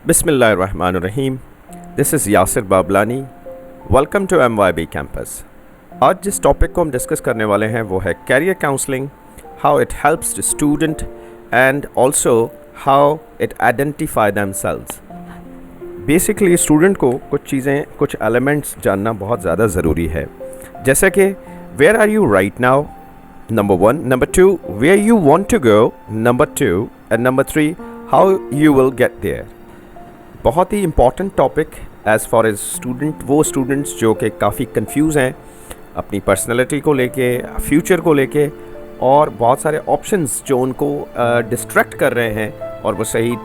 बिस्मिल्लाहिर्रहमानिर्रहीम। This is Yasir Bablani. Welcome to MYB campus. आज जिस टॉपिक को हम डिस्कस करने वाले हैं वो है career counselling, how it helps the student and also how it identify themselves. Basically student को कुछ चीज़ें, कुछ एलिमेंट्स जानना बहुत ज़्यादा ज़रूरी है, जैसे कि where are you right now, number 1, number 2 where you want to go, number 2 and number 3 how you will get there. बहुत ही important topic as far as student, वो स्टूडेंट्स जो कि काफ़ी कंफ्यूज हैं अपनी पर्सनैलिटी को लेके, फ्यूचर को लेके, और बहुत सारे ऑप्शंस जो उनको डिस्ट्रैक्ट कर रहे हैं और वो सही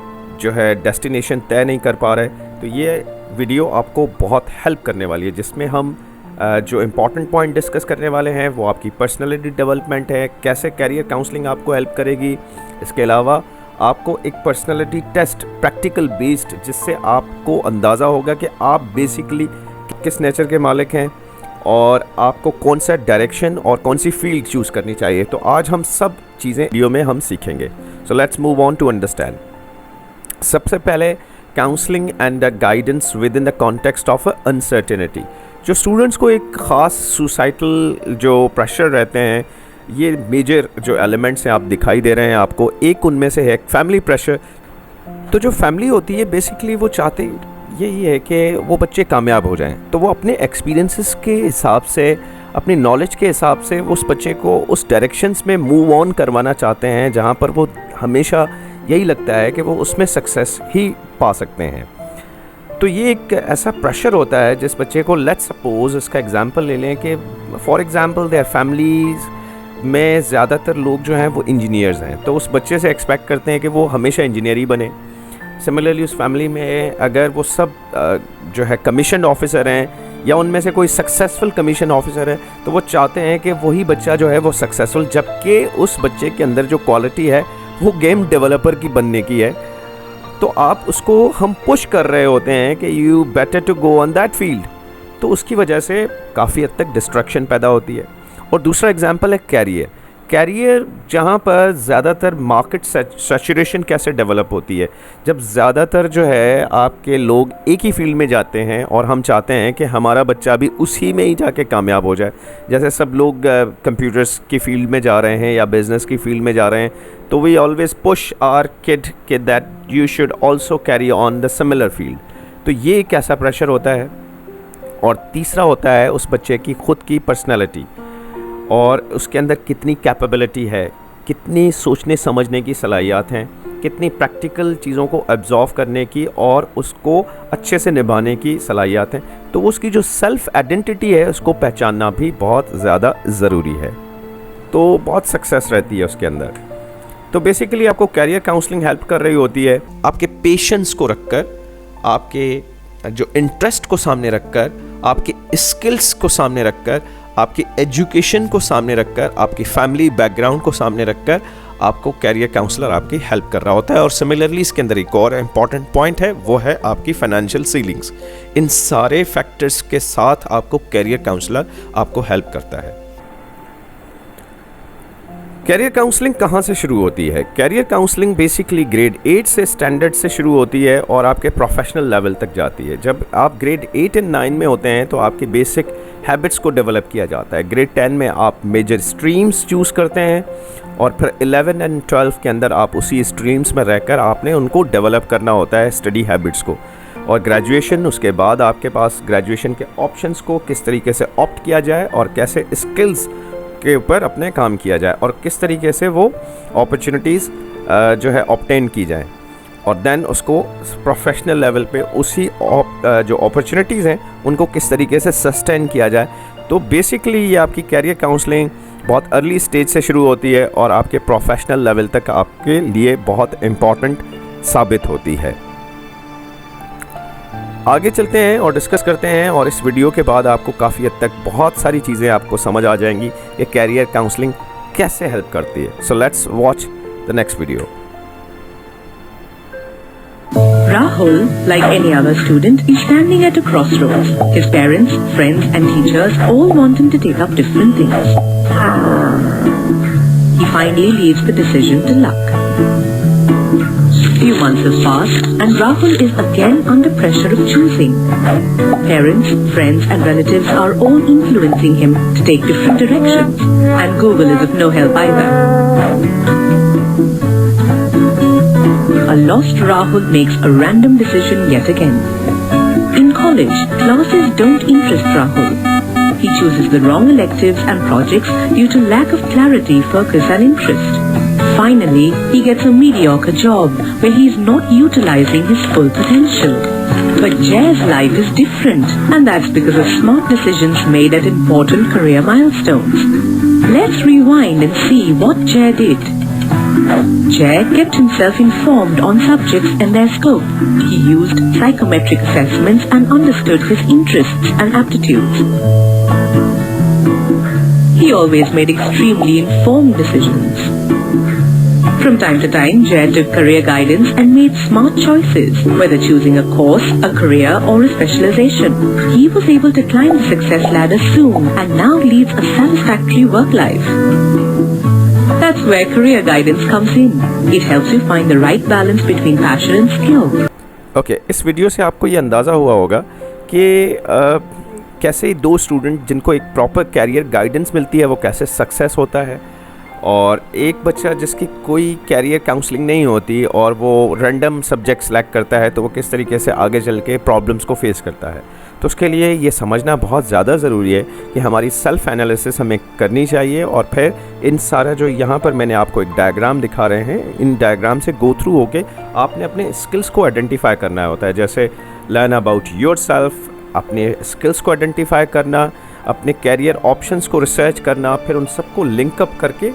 जो है डेस्टिनेशन तय नहीं कर पा रहे। तो ये वीडियो आपको बहुत हेल्प करने वाली है, जिसमें हम जो इम्पॉर्टेंट पॉइंट डिस्कस करने वाले हैं वो आपकी पर्सनैलिटी डेवलपमेंट है, कैसे कैरियर काउंसलिंग आपको हेल्प करेगी। इसके अलावा आपको एक पर्सनैलिटी टेस्ट प्रैक्टिकल बेस्ड, जिससे आपको अंदाज़ा होगा कि आप बेसिकली किस नेचर के मालिक हैं और आपको कौन सा डायरेक्शन और कौन सी फील्ड चूज़ करनी चाहिए। तो आज हम सब चीज़ें वीडियो में हम सीखेंगे। So let's move on to understand. सबसे पहले counselling and guidance within the context of uncertainty. जो स्टूडेंट्स को एक ख़ास सोसाइटल जो प्रेशर रहते हैं, ये मेजर जो एलिमेंट्स हैं आप दिखाई दे रहे हैं आपको। एक उनमें से है फैमिली प्रेशर। तो जो फैमिली होती है बेसिकली वो चाहते यही है कि वो बच्चे कामयाब हो जाएं, तो वो अपने एक्सपीरियंसेस के हिसाब से, अपनी नॉलेज के हिसाब से उस बच्चे को उस डायरेक्शंस में मूव ऑन करवाना चाहते हैं जहाँ पर वो हमेशा यही लगता है कि वो उसमें सक्सेस ही पा सकते हैं। तो ये एक ऐसा प्रेशर होता है जिस बच्चे को, लेट्स सपोज इसका एग्जांपल ले लें कि फॉर एग्जांपल देयर फैमिलीज़ में ज़्यादातर लोग जो हैं वो इंजीनियर्स हैं, तो उस बच्चे से एक्सपेक्ट करते हैं कि वो हमेशा इंजीनियर ही बने। सिमिलरली उस फैमिली में अगर वो सब जो है कमीशन ऑफिसर हैं या उनमें से कोई सक्सेसफुल कमीशन ऑफिसर है, तो वो चाहते हैं कि वही बच्चा जो है वो सक्सेसफुल, जबकि उस बच्चे के अंदर जो क्वालिटी है वो गेम डेवलपर की बनने की है। तो आप उसको हम पुश कर रहे होते हैं कि you better to go on that field, तो उसकी वजह से काफ़ी हद तक डिस्ट्रैक्शन पैदा होती है। और दूसरा एग्जांपल है कैरियर, जहाँ पर ज़्यादातर मार्केट सैचुरेशन कैसे डेवलप होती है, जब ज़्यादातर जो है आपके लोग एक ही फील्ड में जाते हैं और हम चाहते हैं कि हमारा बच्चा भी उसी में ही जाके कामयाब हो जाए। जैसे सब लोग कंप्यूटर्स की फील्ड में जा रहे हैं या बिज़नेस की फील्ड में जा रहे हैं, तो we always push our kid कि that you should also carry on the similar field. तो ये एक ऐसा प्रेशर होता है। और तीसरा होता है उस बच्चे की ख़ुद की पर्सनैलिटी और उसके अंदर कितनी कैपेबिलिटी है, कितनी सोचने समझने की सलाहियत हैं, कितनी प्रैक्टिकल चीज़ों को एब्जॉर्व करने की और उसको अच्छे से निभाने की सलाहियत हैं। तो उसकी जो सेल्फ़ आइडेंटिटी है उसको पहचानना भी बहुत ज़्यादा ज़रूरी है, तो बहुत सक्सेस रहती है उसके अंदर। तो बेसिकली आपको कैरियर काउंसलिंग हेल्प कर रही होती है आपके पेशेंस को रखकर, आपके जो इंटरेस्ट को सामने रखकर, आपके स्किल्स को सामने रखकर, आपकी एजुकेशन को सामने रखकर, आपकी फैमिली बैकग्राउंड को सामने रखकर आपको कैरियर काउंसलर आपकी हेल्प कर रहा होता है। और सिमिलरली इसके अंदर एक और इम्पॉर्टेंट पॉइंट है, वो है आपकी फाइनेंशियल सीलिंग्स। इन सारे फैक्टर्स के साथ आपको कैरियर काउंसलर आपको हेल्प करता है। कैरियर काउंसलिंग कहाँ से शुरू होती है? कैरियर काउंसलिंग बेसिकली ग्रेड 8 से स्टैंडर्ड से शुरू होती है और आपके प्रोफेशनल लेवल तक जाती है। जब आप ग्रेड 8 एंड 9 में होते हैं तो आपकी बेसिक हैबिट्स को डेवलप किया जाता है। ग्रेड 10 में आप मेजर स्ट्रीम्स चूज़ करते हैं और फिर 11 एंड 12 के अंदर आप उसी स्ट्रीम्स में रहकर आपने उनको डेवलप करना होता है, स्टडी हैबिट्स को। और ग्रेजुएशन, उसके बाद आपके पास ग्रेजुएशन के ऑप्शंस को किस तरीके से ऑप्ट किया जाए और कैसे स्किल्स के ऊपर अपने काम किया जाए और किस तरीके से वो अपॉर्चुनिटीज़ जो है ऑब्टेन की जाए, और देन उसको प्रोफेशनल लेवल पे उसी जो अपॉर्चुनिटीज़ हैं उनको किस तरीके से सस्टेन किया जाए। तो बेसिकली ये आपकी कैरियर काउंसलिंग बहुत अर्ली स्टेज से शुरू होती है और आपके प्रोफेशनल लेवल तक आपके लिए बहुत इम्पॉर्टेंट साबित होती है। आगे चलते हैं और डिस्कस करते हैं, और इस वीडियो के बाद आपको काफ़ी हद तक बहुत सारी चीज़ें आपको समझ आ जाएंगी कि कैरियर काउंसलिंग कैसे हेल्प करती है। So let's watch the next video. Rahul, like any other student, is standing at a crossroads. His parents, friends and teachers all want him to take up different things. finally leaves the decision to luck. Few months have passed and Rahul is again under pressure of choosing. Parents, friends and relatives are all influencing him to take different directions, and Google is of no help either. A lost Rahul makes a random decision yet again. In college, classes don't interest Rahul. He chooses the wrong electives and projects due to lack of clarity, focus and interest. Finally, he gets a mediocre job where he is not utilizing his full potential. But Jay's life is different, and that's because of smart decisions made at important career milestones. Let's rewind and see what Jay did. Jay kept himself informed on subjects and their scope. He used psychometric assessments and understood his interests and aptitudes. He always made extremely informed decisions. From time to time, Jay took career guidance and made smart choices, whether choosing a course, a career or a specialization. He was able to climb the success ladder soon and now leads a satisfactory work life. That's where career guidance comes in. It helps you find the right balance between passion and skill. Okay, इस video से आपको ये अंदाज़ा हुआ होगा कि कैसे दो स्टूडेंट जिनको एक प्रॉपर कैरियर गाइडेंस मिलती है वो कैसे सक्सेस होता है, और एक बच्चा जिसकी कोई कैरियर काउंसलिंग नहीं होती और वो रैंडम सब्जेक्ट सेलेक्ट करता है तो वो किस तरीके से आगे चल के प्रॉब्लम्स को फेस करता है। तो उसके लिए ये समझना बहुत ज़्यादा ज़रूरी है कि हमारी सेल्फ़ एनालिसिस हमें करनी चाहिए, और फिर इन सारा जो यहाँ पर मैंने आपको एक डायग्राम दिखा रहे हैं, इन डायग्राम से गो थ्रू होके आपने अपने स्किल्स को आइडेंटिफाई करना होता है। जैसे लर्न अबाउट योरसेल्फ, अपने स्किल्स को आइडेंटिफाई करना, अपने कैरियर ऑप्शंस को रिसर्च करना, फिर उन सबको लिंकअप करके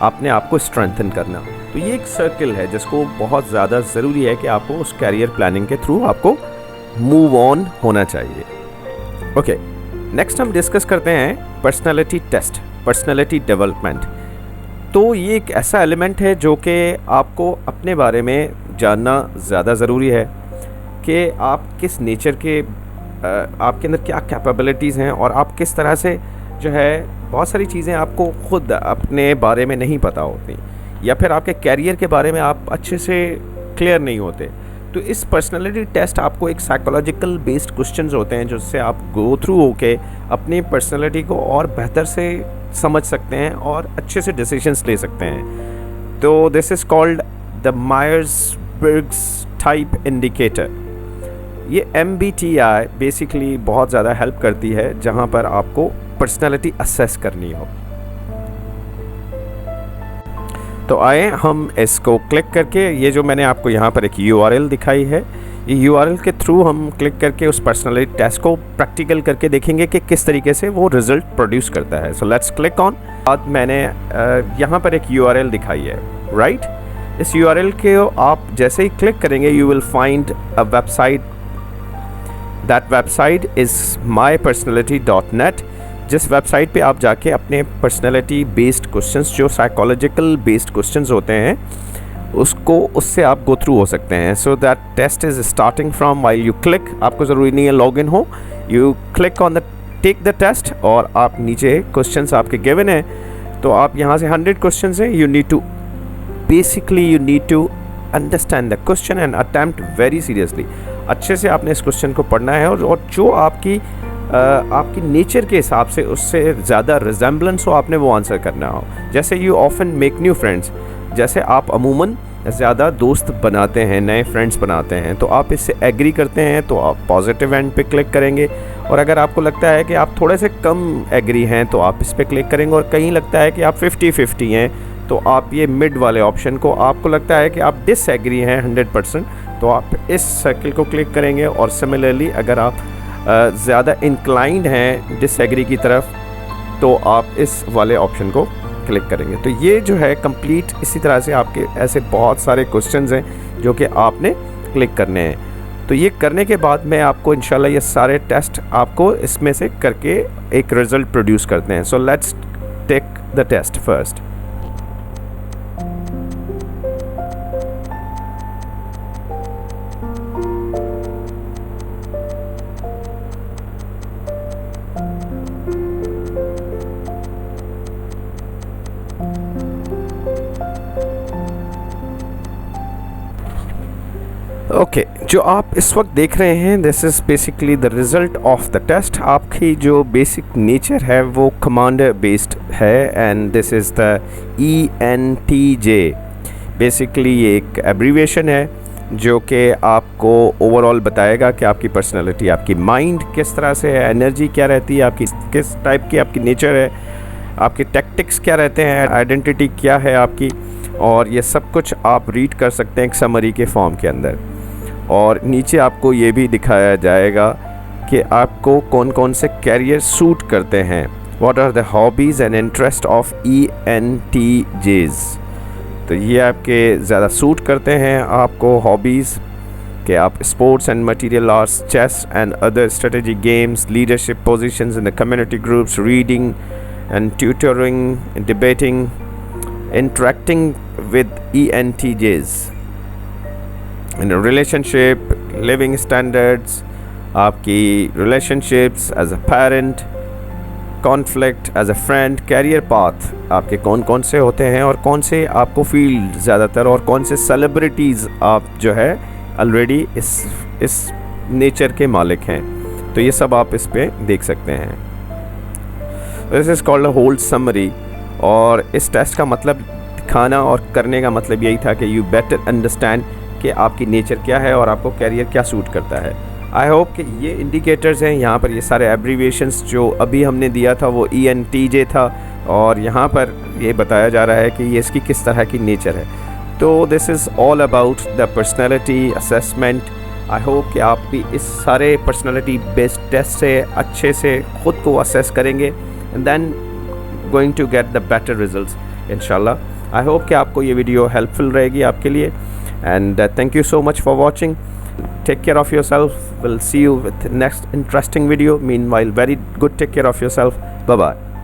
अपने आप को स्ट्रेंथन करना। तो ये एक सर्कल है जिसको बहुत ज़्यादा ज़रूरी है कि आपको उस कैरियर प्लानिंग के थ्रू आपको मूव ऑन होना चाहिए। ओके, नेक्स्ट हम डिस्कस करते हैं पर्सनालिटी टेस्ट, पर्सनालिटी डेवलपमेंट। तो ये एक ऐसा एलिमेंट है जो कि आपको अपने बारे में जानना ज़्यादा ज़रूरी है कि आप किस नेचर के, आपके अंदर क्या कैपेबिलिटीज़ हैं, और आप किस तरह से जो है बहुत सारी चीज़ें आपको खुद अपने बारे में नहीं पता होती, या फिर आपके कैरियर के बारे में आप अच्छे से क्लियर नहीं होते। तो इस पर्सनालिटी टेस्ट आपको एक साइकोलॉजिकल बेस्ड क्वेश्चंस होते हैं जिससे आप गो थ्रू होके अपनी पर्सनालिटी को और बेहतर से समझ सकते हैं और अच्छे से डिसीजंस ले सकते हैं। तो this is called the Myers-Briggs type indicator. ये MBTI बेसिकली बहुत ज़्यादा हेल्प करती है जहाँ पर आपको पर्सनालिटी असेस करनी हो। तो आए हम इसको क्लिक करके, ये जो मैंने आपको यहाँ पर एक URL दिखाई है, ये URL के थ्रू हम क्लिक करके उस पर्सनालिटी टेस्ट को प्रैक्टिकल करके देखेंगे कि किस तरीके से वो रिज़ल्ट प्रोड्यूस करता है। So let's click on. आज मैंने यहाँ पर एक URL दिखाई है, राइट। इस URL के आप जैसे ही क्लिक करेंगे you will find a website. That website is mypersonality.net, जिस वेबसाइट पे आप जाके अपने पर्सनैलिटी बेस्ड क्वेश्चंस, जो साइकोलॉजिकल बेस्ड क्वेश्चंस होते हैं, उससे आप गो थ्रू हो सकते हैं। So that test is starting from while you click, आपको ज़रूरी नहीं है लॉगिन हो, you click on the take the test, और आप नीचे क्वेश्चंस आपके गिवन हैं, तो आप यहाँ से 100 क्वेश्चंस हैं। You need to understand the question and attempt very seriously. अच्छे से आपने इस क्वेश्चन को पढ़ना है, और जो आपकी नेचर के हिसाब से उससे ज़्यादा रिजेंबलेंस हो, आपने वो आंसर करना हो। जैसे you often make new friends, जैसे आप अमूमन ज़्यादा दोस्त बनाते हैं, नए फ्रेंड्स बनाते हैं, तो आप इससे एग्री करते हैं तो आप पॉजिटिव एंड पे क्लिक करेंगे, और अगर आपको लगता है कि आप थोड़े से कम एग्री हैं तो आप इस पर क्लिक करेंगे, और कहीं लगता है कि आप 50-50 हैं तो आप ये मिड वाले ऑप्शन को, आपको लगता है कि आप डिसएग्री हैं 100%, तो आप इस सर्किल को क्लिक करेंगे। और सिमिलरली अगर आप ज़्यादा इंक्लाइंड हैं डिसएग्री की तरफ तो आप इस वाले ऑप्शन को क्लिक करेंगे। तो ये जो है कंप्लीट इसी तरह से आपके ऐसे बहुत सारे क्वेश्चंस हैं जो कि आपने क्लिक करने हैं। तो ये करने के बाद मैं आपको इंशाल्लाह ये सारे टेस्ट आपको इसमें से करके एक रिज़ल्ट प्रोड्यूस करते हैं। So let's take the test first. Okay जो आप इस वक्त देख रहे हैं this is basically the result of the test. आपकी जो बेसिक नेचर है वो कमांडर बेस्ड है and this is the ENTJ। Basically ये एक एब्रीविएशन है जो कि आपको ओवरऑल बताएगा कि आपकी पर्सनालिटी, आपकी माइंड किस तरह से है, एनर्जी क्या रहती है आपकी, किस टाइप की आपकी नेचर है, आपके टैक्टिक्स क्या रहते हैं, आइडेंटिटी क्या है आपकी, और ये सब कुछ आप रीड कर सकते हैं एक समरी के फॉर्म के अंदर। और नीचे आपको ये भी दिखाया जाएगा कि आपको कौन कौन से कैरियर सूट करते हैं, what are the hobbies and interest of ENTJs। तो ये आपके ज़्यादा सूट करते हैं आपको हॉबीज़ कि आप sports and material arts, chess and other strategy games, leadership positions in the community groups, reading and tutoring, debating, interacting with ENTJs in a relationship, living standards, आपकी relationships as a parent, conflict as a friend, career path आपके कौन कौन से होते हैं और कौन से आपको फील्ड ज़्यादातर, और कौन से सेलिब्रिटीज़ आप जो है ऑलरेडी इस नेचर के मालिक हैं। तो ये सब आप इस पे देख सकते हैं। This is called a whole summary. और इस टेस्ट का मतलब दिखाना और करने का मतलब यही था कि यू बेटर अंडरस्टैंड कि आपकी नेचर क्या है और आपको कैरियर क्या सूट करता है। आई होप कि ये इंडिकेटर्स हैं। यहाँ पर ये सारे एब्रीविएशंस जो अभी हमने दिया था वो ENTJ था, और यहाँ पर ये बताया जा रहा है कि ये इसकी किस तरह की नेचर है। तो this is all about the personality assessment. I hope कि आप भी इस सारे पर्सनैलिटी बेस्ड टेस्ट से अच्छे से ख़ुद को असेस करेंगे and then going to get the better results इंशाल्लाह। आई होप कि आपको ये वीडियो हेल्पफुल रहेगी आपके लिए, and thank you so much for watching. Take care of yourself. Will see you with next interesting video. Meanwhile very good take care of yourself. Bye bye.